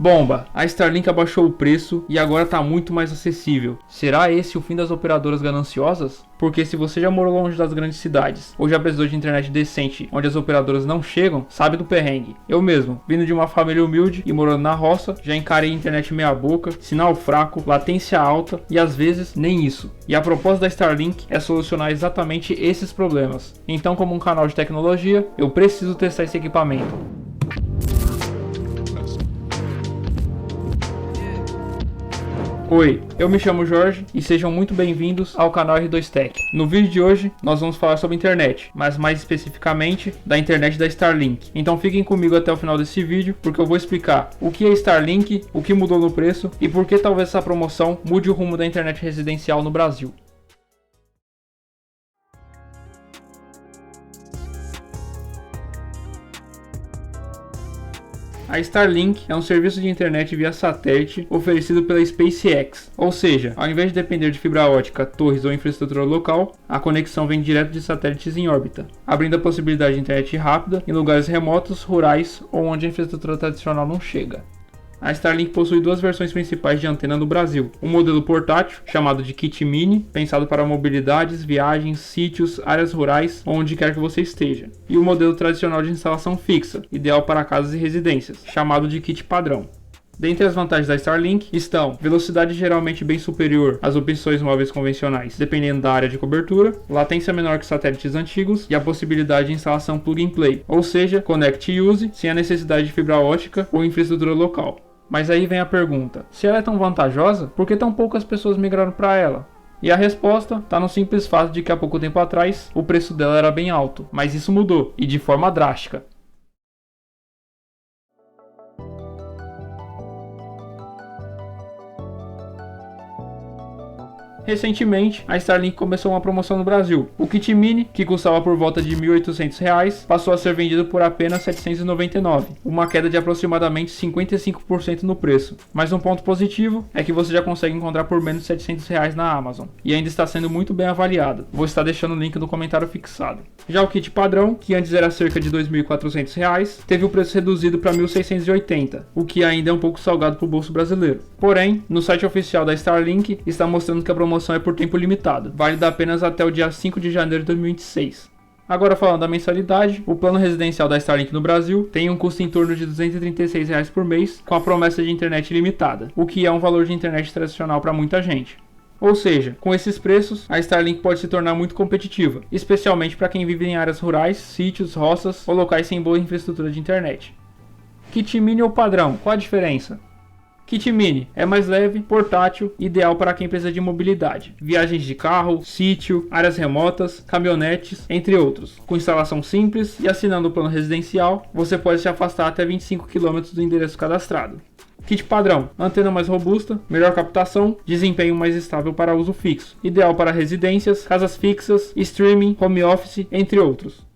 Bomba! A Starlink abaixou o preço e agora está muito mais acessível. Será esse o fim das operadoras gananciosas? Porque se você já morou longe das grandes cidades, ou já precisou de internet decente onde as operadoras não chegam, sabe do perrengue. Eu mesmo, vindo de uma família humilde e morando na roça, já encarei internet meia boca, sinal fraco, latência alta e às vezes nem isso. E a proposta da Starlink é solucionar exatamente esses problemas. Então, como um canal de tecnologia, eu preciso testar esse equipamento. Oi, eu me chamo Jorge e sejam muito bem-vindos ao canal R2Tech. No vídeo de hoje nós vamos falar sobre internet, mas mais especificamente da internet da Starlink. Então fiquem comigo até o final desse vídeo porque eu vou explicar o que é Starlink, o que mudou no preço e por que talvez essa promoção mude o rumo da internet residencial no Brasil. A Starlink é um serviço de internet via satélite oferecido pela SpaceX, ou seja, ao invés de depender de fibra ótica, torres ou infraestrutura local, a conexão vem direto de satélites em órbita, abrindo a possibilidade de internet rápida em lugares remotos, rurais ou onde a infraestrutura tradicional não chega. A Starlink possui duas versões principais de antena no Brasil. Um modelo portátil, chamado de Kit Mini, pensado para mobilidades, viagens, sítios, áreas rurais, ou onde quer que você esteja. E o modelo tradicional de instalação fixa, ideal para casas e residências, chamado de Kit Padrão. Dentre as vantagens da Starlink estão velocidade geralmente bem superior às opções móveis convencionais, dependendo da área de cobertura, latência menor que satélites antigos e a possibilidade de instalação plug and play, ou seja, connect e use sem a necessidade de fibra ótica ou infraestrutura local. Mas aí vem a pergunta, se ela é tão vantajosa, por que tão poucas pessoas migraram para ela? E a resposta está no simples fato de que há pouco tempo atrás o preço dela era bem alto, mas isso mudou, e de forma drástica. Recentemente, a Starlink começou uma promoção no Brasil. O Kit Mini, que custava por volta de R$ 1.800, passou a ser vendido por apenas R$ 799, uma queda de aproximadamente 55% no preço. Mas um ponto positivo é que você já consegue encontrar por menos de R$ 700 na Amazon, e ainda está sendo muito bem avaliado. Vou estar deixando o link no comentário fixado. Já o kit padrão, que antes era cerca de R$ 2.400, teve o preço reduzido para R$ 1.680, o que ainda é um pouco salgado para o bolso brasileiro. Porém, no site oficial da Starlink está mostrando que a promoção é por tempo limitado, válida apenas até o dia 5 de janeiro de 2026. Agora falando da mensalidade, o plano residencial da Starlink no Brasil tem um custo em torno de R$ 236 por mês, com a promessa de internet ilimitada, o que é um valor de internet tradicional para muita gente. Ou seja, com esses preços, a Starlink pode se tornar muito competitiva, especialmente para quem vive em áreas rurais, sítios, roças ou locais sem boa infraestrutura de internet. Kit Mini ou padrão, qual a diferença? Kit Mini é mais leve, portátil, ideal para quem precisa de mobilidade, viagens de carro, sítio, áreas remotas, caminhonetes, entre outros. Com instalação simples e assinando o plano residencial, você pode se afastar até 25 km do endereço cadastrado. Kit padrão, antena mais robusta, melhor captação, desempenho mais estável para uso fixo, ideal para residências, casas fixas, streaming, home office, entre outros.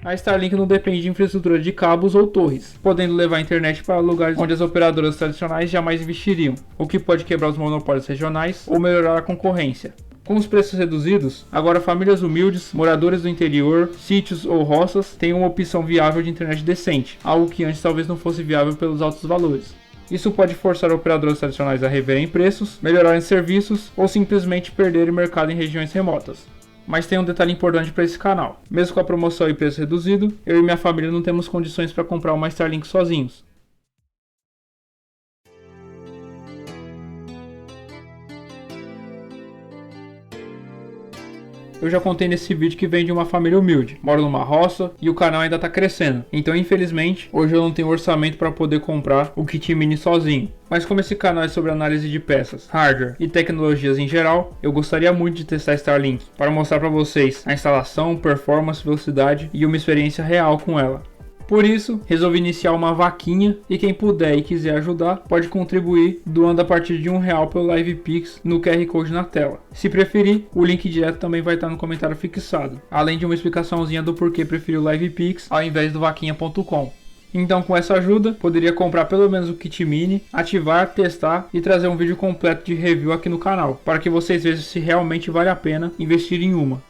A Starlink não depende de infraestrutura de cabos ou torres, podendo levar a internet para lugares onde as operadoras tradicionais jamais investiriam, o que pode quebrar os monopólios regionais ou melhorar a concorrência. Com os preços reduzidos, agora famílias humildes, moradores do interior, sítios ou roças têm uma opção viável de internet decente, algo que antes talvez não fosse viável pelos altos valores. Isso pode forçar operadoras tradicionais a reverem preços, melhorarem serviços ou simplesmente perderem mercado em regiões remotas. Mas tem um detalhe importante para esse canal. Mesmo com a promoção e preço reduzido, eu e minha família não temos condições para comprar uma Starlink sozinhos. Eu já contei nesse vídeo que venho de uma família humilde, moro numa roça e o canal ainda está crescendo. Então infelizmente, hoje eu não tenho orçamento para poder comprar o Kit Mini sozinho. Mas como esse canal é sobre análise de peças, hardware e tecnologias em geral, eu gostaria muito de testar Starlink para mostrar para vocês a instalação, performance, velocidade e uma experiência real com ela. Por isso, resolvi iniciar uma vaquinha e quem puder e quiser ajudar, pode contribuir doando a partir de R$1 pelo LivePix no QR Code na tela. Se preferir, o link direto também vai estar no comentário fixado, além de uma explicaçãozinha do porquê preferir o LivePix ao invés do vaquinha.com. Então com essa ajuda, poderia comprar pelo menos o Kit Mini, ativar, testar e trazer um vídeo completo de review aqui no canal, para que vocês vejam se realmente vale a pena investir em uma.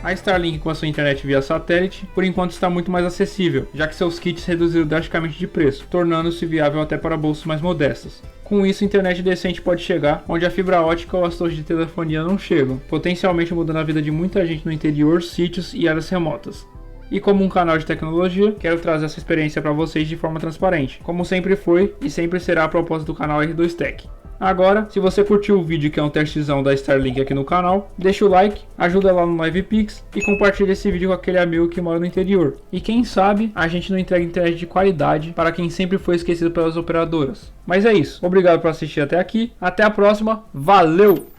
A Starlink com a sua internet via satélite, por enquanto está muito mais acessível, já que seus kits reduziram drasticamente de preço, tornando-se viável até para bolsos mais modestos. Com isso, internet decente pode chegar onde a fibra ótica ou as torres de telefonia não chegam, potencialmente mudando a vida de muita gente no interior, sítios e áreas remotas. E como um canal de tecnologia, quero trazer essa experiência para vocês de forma transparente, como sempre foi e sempre será a proposta do canal R2Tech. Agora, se você curtiu o vídeo que é um testzão da Starlink aqui no canal, deixa o like, ajuda lá no LivePix e compartilha esse vídeo com aquele amigo que mora no interior. E quem sabe a gente não entrega internet de qualidade para quem sempre foi esquecido pelas operadoras. Mas é isso, obrigado por assistir até aqui, até a próxima, valeu!